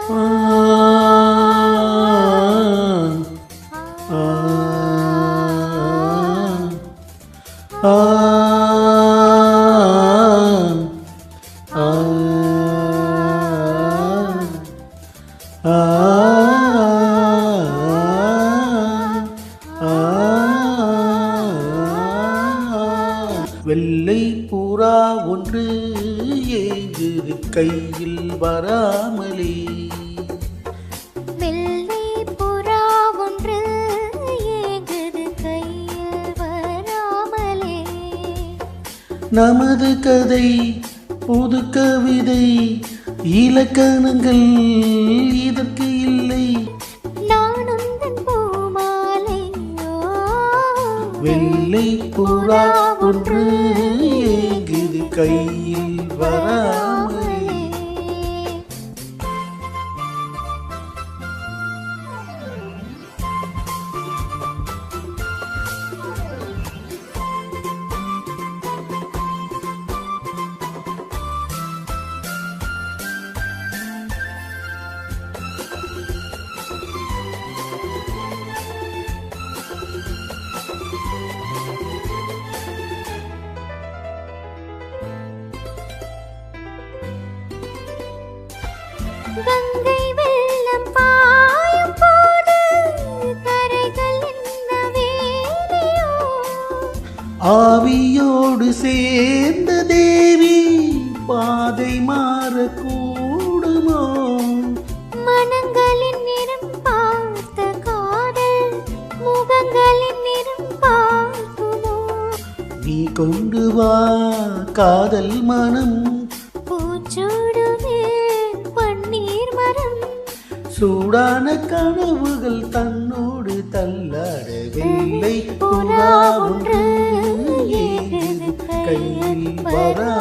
ஆ ஆ ஆ வெள்ளை புறா ஒன்று ஏங்குது கையில் வராமலே. வெள்ளை புறா ஒன்று ஏங்குது கையில் வராமலே. நமது கதை புது கவிதை இலக்கணங்கள் இதற்கு இல்லை. நான் உந்தன் பூமாலையோ. வெள்ளை புறா ஒன்று ஏங்குது கையில் வராமலே. கங்கை வெள்ளம் பாயும் போது கரைகள் என்ன வேலையோ. ஆவியோடு சேர்ந்த தேவி பாதை மாறக்கூடுமோ. மனங்களின் நிறம் பார்த்த காதல் முகங்களின் நிறம் பார்க்குமோ. நீ கொண்டு வா காதல் மனம் பூச்சூடுமே பன்னீர் மரம். சூடான கனவுகள் தன்னோடு தள்ளாட. வெள்ளை புறா ஒன்று ஏங்குது கையில் வரா